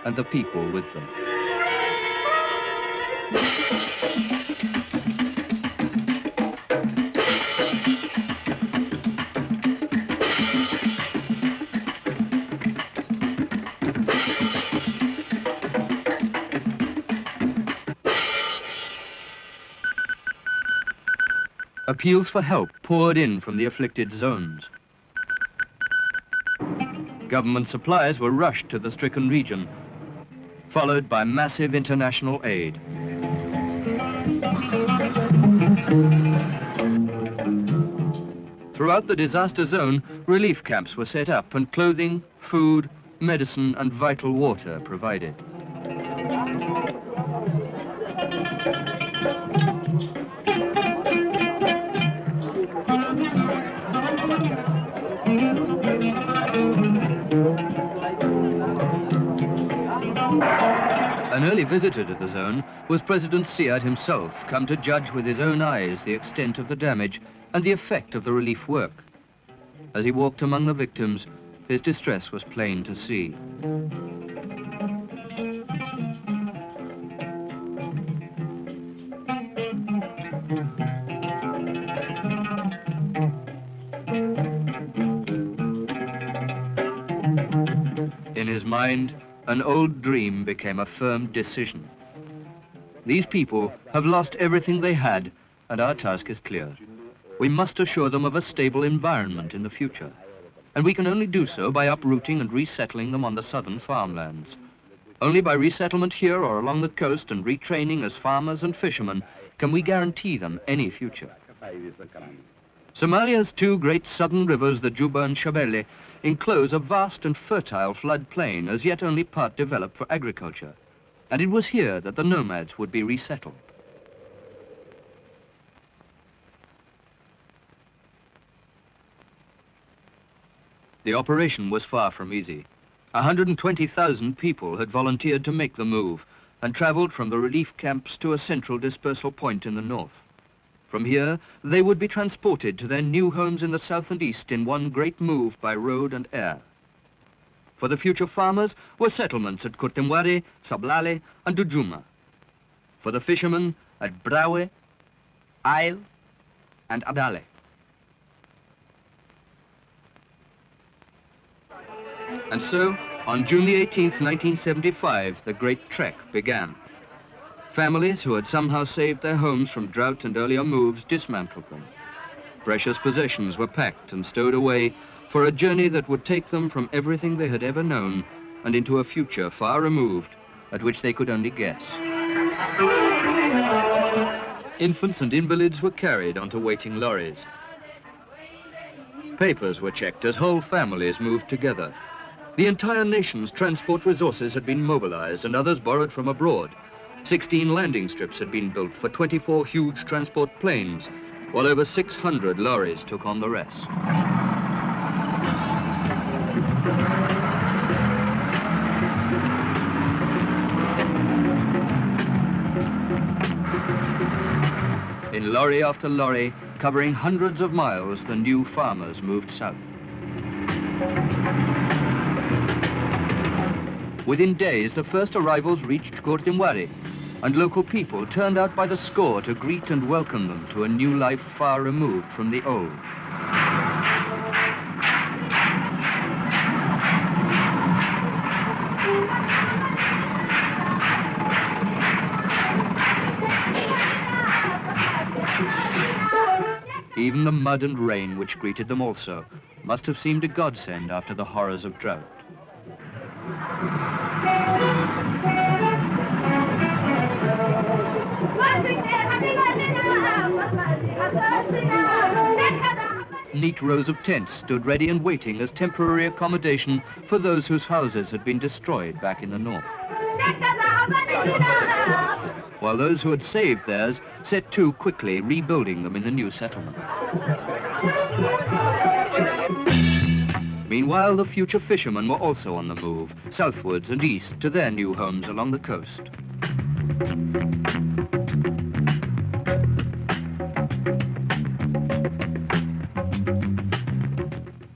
and the people with them. Appeals for help poured in from the afflicted zones. Government supplies were rushed to the stricken region, followed by massive international aid. Throughout the disaster zone, relief camps were set up and clothing, food, medicine and vital water provided. An early visitor to the zone was President Siyaad himself, come to judge with his own eyes the extent of the damage and the effect of the relief work. As he walked among the victims, his distress was plain to see. In his mind, an old dream became a firm decision. These people have lost everything they had, and our task is clear. We must assure them of a stable environment in the future, and we can only do so by uprooting and resettling them on the southern farmlands. Only by resettlement here or along the coast and retraining as farmers and fishermen can we guarantee them any future. Somalia's two great southern rivers, the Juba and Shabelle, enclose a vast and fertile floodplain, as yet only part developed for agriculture, and it was here that the nomads would be resettled. The operation was far from easy. 120,000 people had volunteered to make the move and traveled from the relief camps to a central dispersal point in the north. From here, they would be transported to their new homes in the south and east in one great move by road and air. For the future farmers were settlements at Kurtemwari, Sablale, and Dujuma. For the fishermen at Brawe, Ail, and Adale. And so, on June the 18th, 1975, the great trek began. Families who had somehow saved their homes from drought and earlier moves dismantled them. Precious possessions were packed and stowed away for a journey that would take them from everything they had ever known and into a future far removed at which they could only guess. Infants and invalids were carried onto waiting lorries. Papers were checked as whole families moved together. The entire nation's transport resources had been mobilized and others borrowed from abroad. 16 landing strips had been built for 24 huge transport planes, while over 600 lorries took on the rest. In lorry after lorry, covering hundreds of miles, the new farmers moved south. Within days, the first arrivals reached Kurtemwari, and local people turned out by the score to greet and welcome them to a new life far removed from the old. Even the mud and rain which greeted them also must have seemed a godsend after the horrors of drought. Neat rows of tents stood ready and waiting as temporary accommodation for those whose houses had been destroyed back in the north. While those who had saved theirs set to quickly rebuilding them in the new settlement. Meanwhile, the future fishermen were also on the move, southwards and east to their new homes along the coast.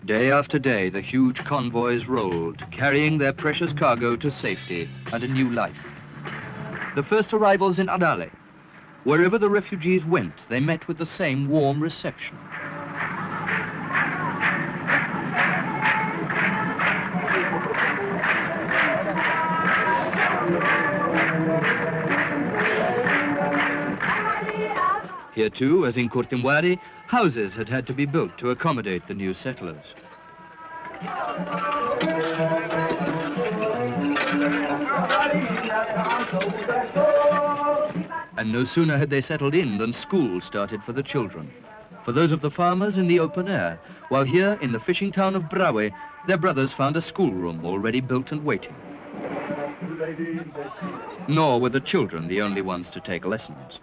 Day Day after day, the huge convoys rolled, carrying their precious cargo to safety and a new life. The first arrivals in Adale. Wherever the refugees went, they met with the same warm reception. Here too, as in Kurtimwari, houses had to be built to accommodate the new settlers. And no sooner had they settled in than schools started for the children. For those of the farmers in the open air, while here in the fishing town of Brawe, their brothers found a schoolroom already built and waiting. Nor were the children the only ones to take lessons.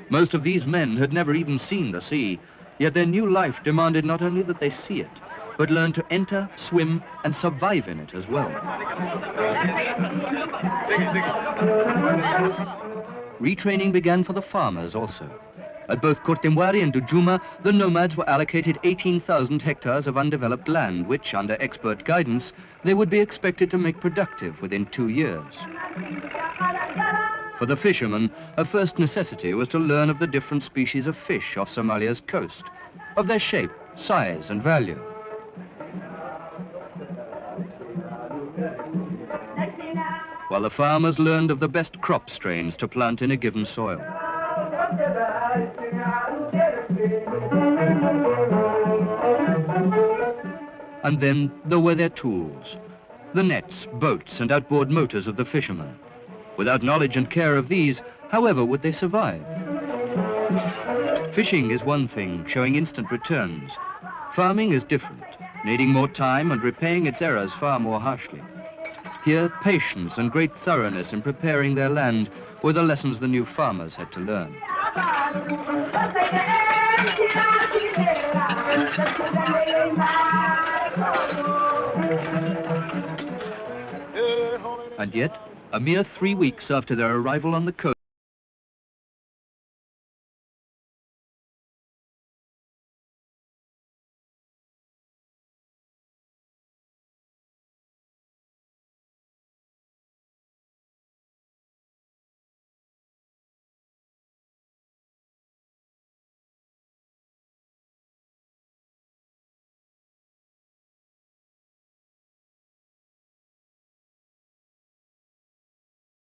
Most of these men had never even seen the sea, yet their new life demanded not only that they see it, but learn to enter, swim, and survive in it as well. Retraining began for the farmers also. At both Kurtimwari and Dujuma, the nomads were allocated 18,000 hectares of undeveloped land, which, under expert guidance, they would be expected to make productive within 2 years. For the fishermen, a first necessity was to learn of the different species of fish off Somalia's coast, of their shape, size, and value. While the farmers learned of the best crop strains to plant in a given soil. And then there were their tools, the nets, boats, and outboard motors of the fishermen. Without knowledge and care of these, however would they survive? Fishing is one thing, showing instant returns. Farming is different, needing more time and repaying its errors far more harshly. Here, patience and great thoroughness in preparing their land were the lessons the new farmers had to learn. And yet, a mere 3 weeks after their arrival on the coast,